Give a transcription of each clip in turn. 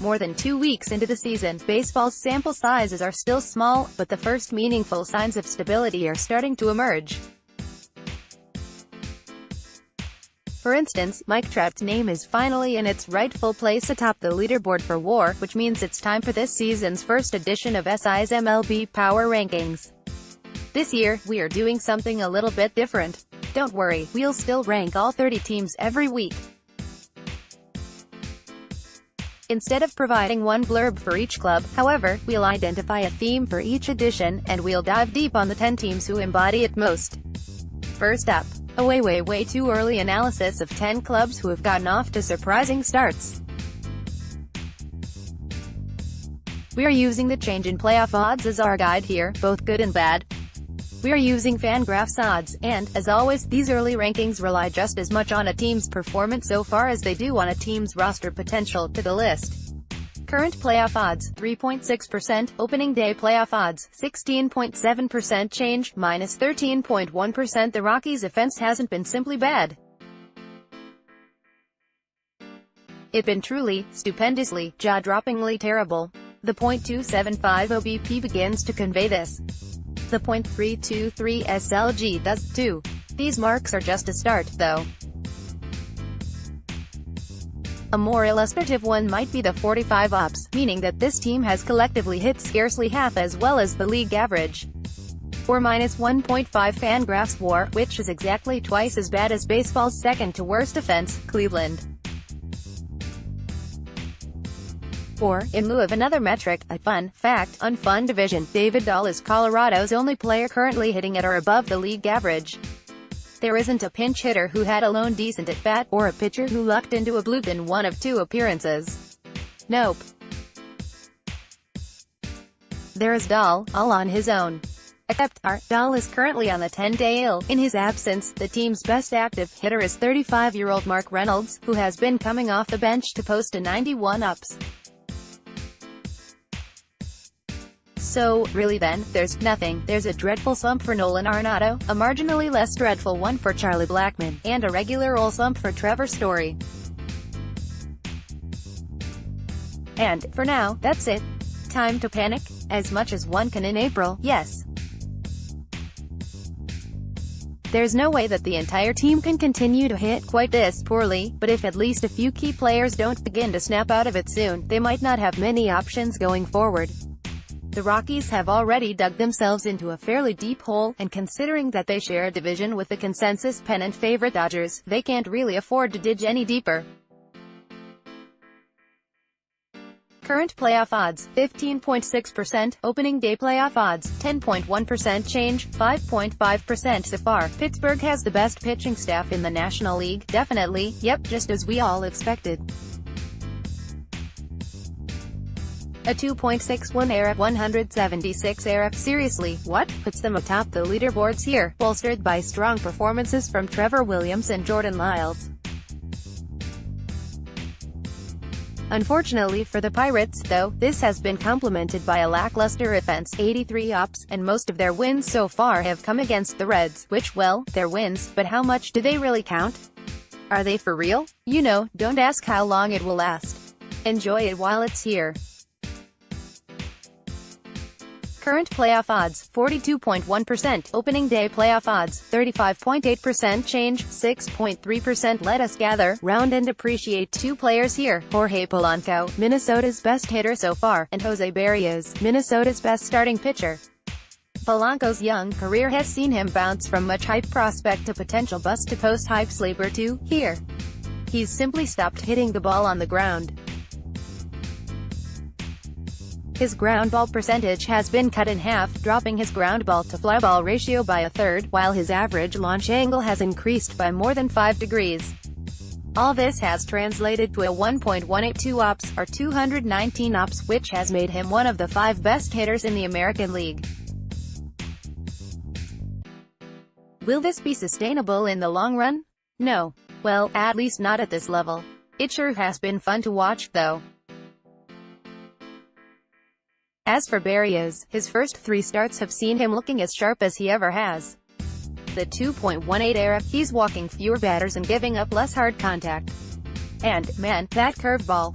More than 2 weeks into the season, baseball's sample sizes are still small, but the first meaningful signs of stability are starting to emerge. For instance, Mike Trout's name is finally in its rightful place atop the leaderboard for WAR, which means it's time for this season's first edition of SI's MLB Power Rankings. This year, we are doing something a little bit different. Don't worry, we'll still rank all 30 teams every week. Instead of providing one blurb for each club, however, we'll identify a theme for each edition, and we'll dive deep on the 10 teams who embody it most. First up, a way too early analysis of 10 clubs who have gotten off to surprising starts. We are using the change in playoff odds as our guide here, both good and bad. We are using Fangraphs odds, and, as always, these early rankings rely just as much on a team's performance so far as they do on a team's roster potential to the list. Current playoff odds, 3.6%, opening day playoff odds, 16.7%, change, minus 13.1%. The Rockies' offense hasn't been simply bad. It's been truly, stupendously, jaw-droppingly terrible. The .275 OBP begins to convey this. The .323 SLG does, too. These marks are just a start, though. A more illustrative one might be the 45 ops, meaning that this team has collectively hit scarcely half as well as the league average. Or minus 1.5 Fangraphs WAR, which is exactly twice as bad as baseball's second-to-worst offense, Cleveland. Or, in lieu of another metric, a fun fact, unfun division, David Dahl is Colorado's only player currently hitting at or above the league average. There isn't a pinch hitter who had a lone decent at-bat, or a pitcher who lucked into a bloop in one of 2 appearances. Nope. There is Dahl, all on his own. Except, Dahl is currently on the 10-day IL. In his absence, the team's best active hitter is 35-year-old Mark Reynolds, who has been coming off the bench to post a 91 ups. So, really then, there's nothing. There's a dreadful slump for Nolan Arenado, a marginally less dreadful one for Charlie Blackmon, and a regular old slump for Trevor Story. And, for now, that's it. Time to panic? As much as one can in April, yes. There's no way that the entire team can continue to hit quite this poorly, but if at least a few key players don't begin to snap out of it soon, they might not have many options going forward. The Rockies have already dug themselves into a fairly deep hole, and considering that they share a division with the consensus pennant favorite Dodgers, they can't really afford to dig any deeper. Current playoff odds, 15.6%, opening day playoff odds, 10.1%, change, 5.5% so far. Pittsburgh has the best pitching staff in the National League, definitely, yep, just as we all expected. A 2.61 ERA, 176 ERA, seriously, what? Puts them atop the leaderboards here, bolstered by strong performances from Trevor Williams and Jordan Lyles. Unfortunately for the Pirates, though, this has been complemented by a lackluster offense, 83 ops, and most of their wins so far have come against the Reds, which, well, they're wins, but how much do they really count? Are they for real? You know, don't ask how long it will last. Enjoy it while it's here. Current playoff odds, 42.1%, opening day playoff odds, 35.8%, change, 6.3%. Let us gather, round and appreciate 2 players here, Jorge Polanco, Minnesota's best hitter so far, and Jose Berrios, Minnesota's best starting pitcher. Polanco's young career has seen him bounce from much hype prospect to potential bust to post-hype sleeper to, here. He's simply stopped hitting the ball on the ground. His ground ball percentage has been cut in half, dropping his ground ball to fly ball ratio by a third, while his average launch angle has increased by more than 5 degrees. All this has translated to a 1.182 ops, or 219 ops, which has made him one of the 5 best hitters in the American League. Will this be sustainable in the long run? No. Well, at least not at this level. It sure has been fun to watch, though. As for Berrios, his first 3 starts have seen him looking as sharp as he ever has. The 2.18 ERA, he's walking fewer batters and giving up less hard contact. And, man, that curveball.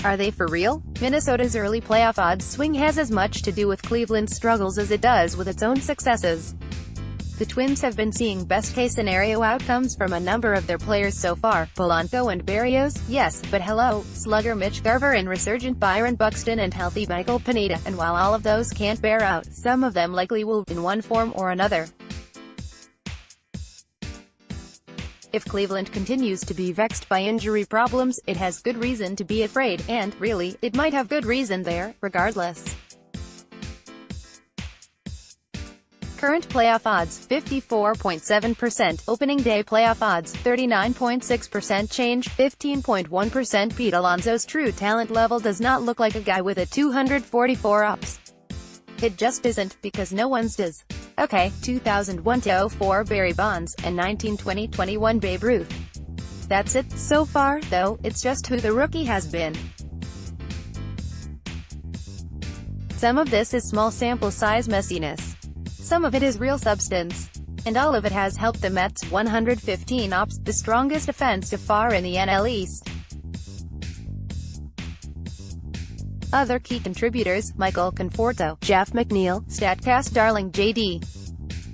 Are they for real? Minnesota's early playoff odds swing has as much to do with Cleveland's struggles as it does with its own successes. The Twins have been seeing best-case scenario outcomes from a number of their players so far. Polanco and Berrios, yes, but hello, slugger Mitch Garver and resurgent Byron Buxton and healthy Michael Pineda, and while all of those can't bear out, some of them likely will, in one form or another. If Cleveland continues to be vexed by injury problems, it has good reason to be afraid, and, really, it might have good reason there, regardless. Current playoff odds, 54.7%. Opening day playoff odds, 39.6% change, 15.1%. Pete Alonso's true talent level does not look like a guy with a 244 ups. It just isn't, because no one's does. Okay, 2001-04 Barry Bonds, and 1920-21 Babe Ruth. That's it. So far, though, it's just who the rookie has been. Some of this is small sample size messiness. Some of it is real substance. And all of it has helped the Mets' 115 ops, the strongest offense so far in the NL East. Other key contributors, Michael Conforto, Jeff McNeil, StatCast darling J.D.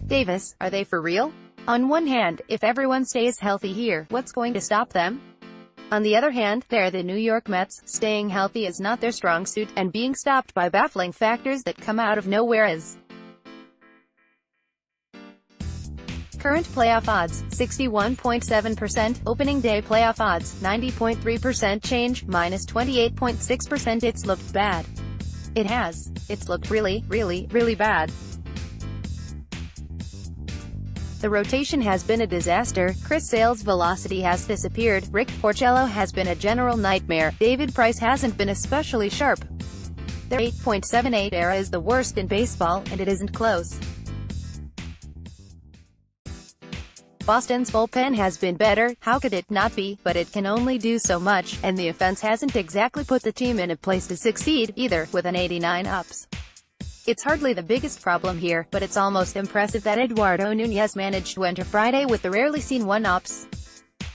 Davis, are they for real? On one hand, if everyone stays healthy here, what's going to stop them? On the other hand, they're the New York Mets, staying healthy is not their strong suit, and being stopped by baffling factors that come out of nowhere is. Current playoff odds, 61.7%. Opening day playoff odds, 90.3% change, minus 28.6%. It's looked bad. It has. It's looked really, really, really bad. The rotation has been a disaster. Chris Sale's velocity has disappeared. Rick Porcello has been a general nightmare. David Price hasn't been especially sharp. Their 8.78 era is the worst in baseball, and it isn't close. Boston's bullpen has been better, how could it not be, but it can only do so much, and the offense hasn't exactly put the team in a place to succeed, either, with an 89 ups. It's hardly the biggest problem here, but it's almost impressive that Eduardo Nunez managed to enter Friday with the rarely seen 1 ups.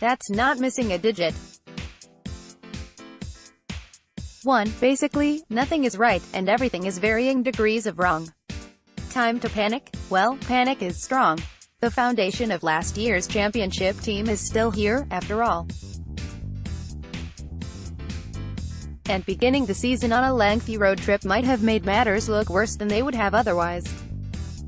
That's not missing a digit. Basically, nothing is right, and everything is varying degrees of wrong. Time to panic? Well, panic is strong. The foundation of last year's championship team is still here, after all. And beginning the season on a lengthy road trip might have made matters look worse than they would have otherwise.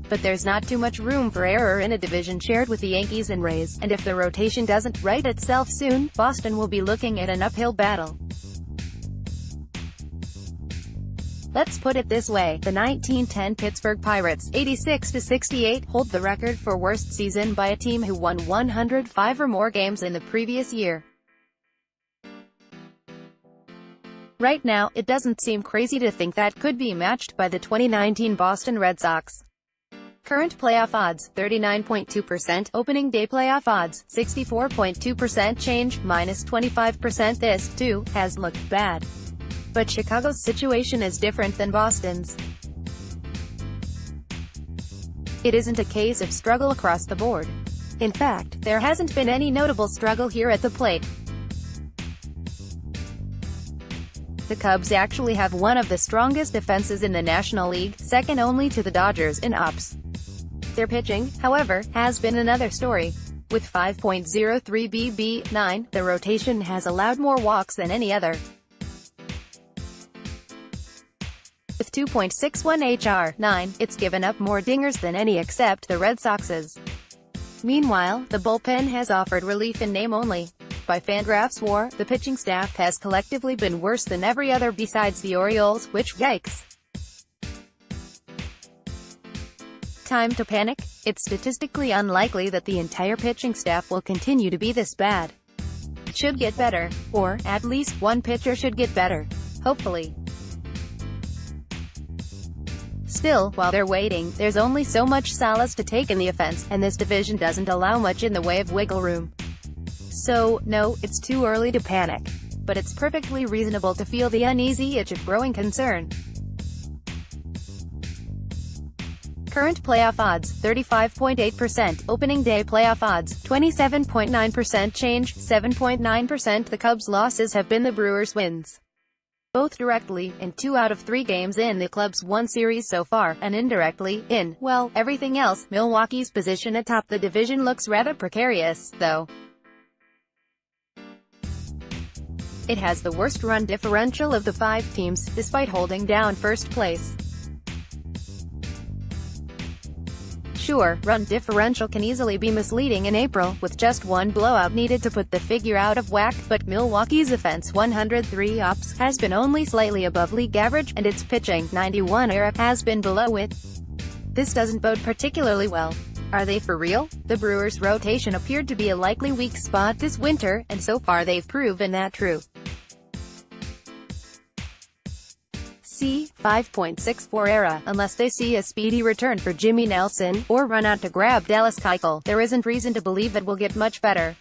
But there's not too much room for error in a division shared with the Yankees and Rays, and if the rotation doesn't right itself soon, Boston will be looking at an uphill battle. Let's put it this way, the 1910 Pittsburgh Pirates, 86-68, hold the record for worst season by a team who won 105 or more games in the previous year. Right now, it doesn't seem crazy to think that could be matched by the 2019 Boston Red Sox. Current playoff odds, 39.2%. Opening day playoff odds, 64.2% change, minus 25%. This, too, has looked bad. But Chicago's situation is different than Boston's. It isn't a case of struggle across the board. In fact, there hasn't been any notable struggle here at the plate. The Cubs actually have one of the strongest defenses in the National League, second only to the Dodgers in ops. Their pitching, however, has been another story. With 5.03 BB9, the rotation has allowed more walks than any other. With 2.61 HR9, it's given up more dingers than any except the Red Sox's. Meanwhile, the bullpen has offered relief in name only. By Fangraphs WAR, the pitching staff has collectively been worse than every other besides the Orioles, which, yikes. Time to panic? It's statistically unlikely that the entire pitching staff will continue to be this bad. It should get better. Or, at least one pitcher should get better. Hopefully. Still, while they're waiting, there's only so much solace to take in the offense, and this division doesn't allow much in the way of wiggle room. So, no, it's too early to panic. But it's perfectly reasonable to feel the uneasy itch of growing concern. Current playoff odds, 35.8%. Opening day playoff odds, 27.9% change, 7.9%. The Cubs' losses have been the Brewers' wins. both directly in 2 out of 3 games in the club's won series so far, and indirectly in, well, everything else. Milwaukee's position atop the division looks rather precarious, though. It has the worst run differential of the 5 teams, despite holding down first place. Sure, run differential can easily be misleading in April, with just one blowout needed to put the figure out of whack, but Milwaukee's offense 103 ops has been only slightly above league average, and its pitching 91 ERA has been below it. This doesn't bode particularly well. Are they for real? The Brewers' rotation appeared to be a likely weak spot this winter, and so far they've proven that true. See 5.64 ERA. Unless they see a speedy return for Jimmy Nelson, or run out to grab Dallas Keuchel, there isn't reason to believe it will get much better.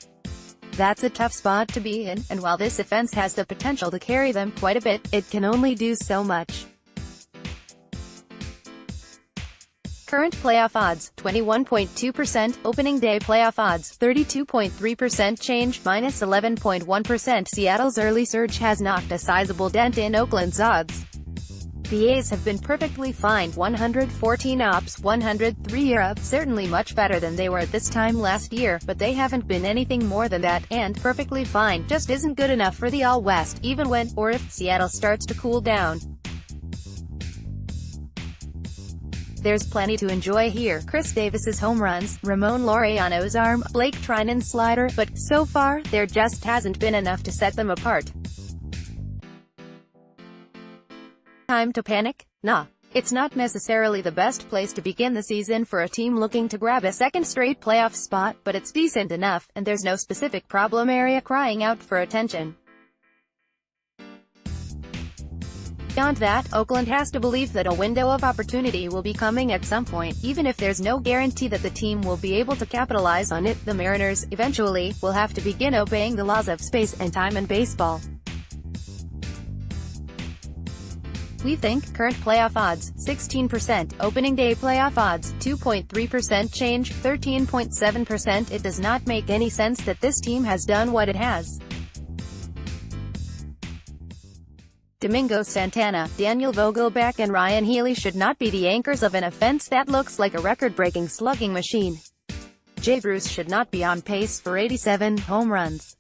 That's a tough spot to be in, and while this offense has the potential to carry them quite a bit, it can only do so much. Current playoff odds, 21.2%, opening day playoff odds, 32.3% change, minus 11.1%. Seattle's early surge has knocked a sizable dent in Oakland's odds. The A's have been perfectly fine, 114 ops, 103 ERA, certainly much better than they were at this time last year, but they haven't been anything more than that, and perfectly fine just isn't good enough for the All-West, even when, or if, Seattle starts to cool down. There's plenty to enjoy here. Chris Davis's home runs, Ramon Laureano's arm, Blake Trinan's slider, but, so far, there just hasn't been enough to set them apart. Time to panic? Nah. It's not necessarily the best place to begin the season for a team looking to grab a second straight playoff spot, but it's decent enough, and there's no specific problem area crying out for attention. Beyond that, Oakland has to believe that a window of opportunity will be coming at some point, even if there's no guarantee that the team will be able to capitalize on it. The Mariners, eventually, will have to begin obeying the laws of space and time in baseball. We think, current playoff odds, 16%, opening day playoff odds, 2.3% change, 13.7%. It does not make any sense that this team has done what it has. Domingo Santana, Daniel Vogelbach and Ryan Healy should not be the anchors of an offense that looks like a record-breaking slugging machine. Jay Bruce should not be on pace for 87 home runs.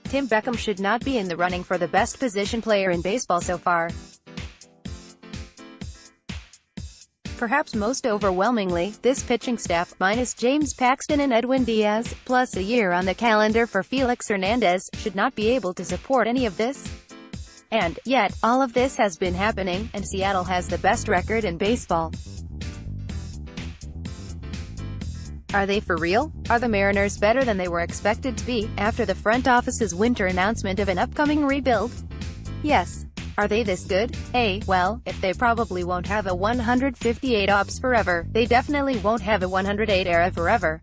Tim Beckham should not be in the running for the best position player in baseball so far. Perhaps most overwhelmingly, this pitching staff, minus James Paxton and Edwin Diaz, plus a year on the calendar for Felix Hernandez, should not be able to support any of this. And, yet, all of this has been happening, and Seattle has the best record in baseball. Are they for real? Are the Mariners better than they were expected to be, after the front office's winter announcement of an upcoming rebuild? Yes. Are they this good? Well, if they probably won't have a 158 ops forever, they definitely won't have a 108 ERA forever.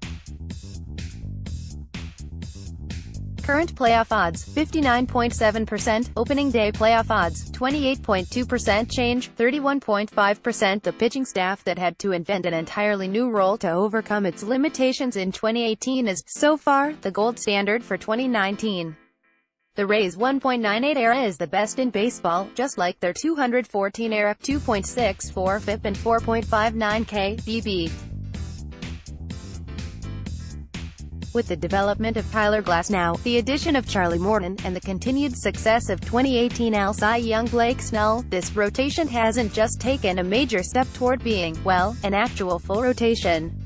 Current playoff odds, 59.7%, opening day playoff odds, 28.2% change, 31.5%. The pitching staff that had to invent an entirely new role to overcome its limitations in 2018 is, so far, the gold standard for 2019. The Rays' 1.98 ERA is the best in baseball, just like their 214 ERA, 2.64 FIP and 4.59 KBB. With the development of Tyler Glasnow, the addition of Charlie Morton, and the continued success of 2018 AL Cy Young Blake Snell, this rotation hasn't just taken a major step toward being, well, an actual full rotation.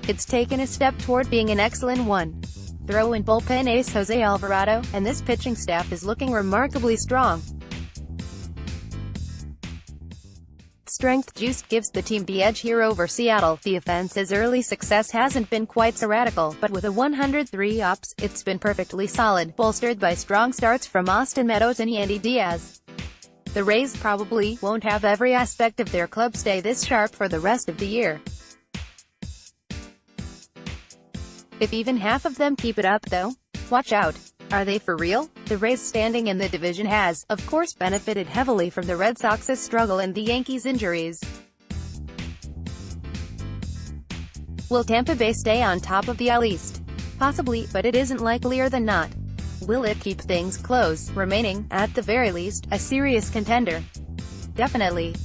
It's taken a step toward being an excellent one. Throw in bullpen ace Jose Alvarado, and this pitching staff is looking remarkably strong. Strength juice gives the team the edge here over Seattle. The offense's early success hasn't been quite so radical, but with a 103 ops, it's been perfectly solid, bolstered by strong starts from Austin Meadows and Yandy Diaz. The Rays probably won't have every aspect of their club stay this sharp for the rest of the year. If even half of them keep it up though, watch out. Are they for real? The Rays' standing in the division has, of course, benefited heavily from the Red Sox's struggle and the Yankees' injuries. Will Tampa Bay stay on top of the AL East? Possibly, but it isn't likelier than not. Will it keep things close, remaining, at the very least, a serious contender? Definitely.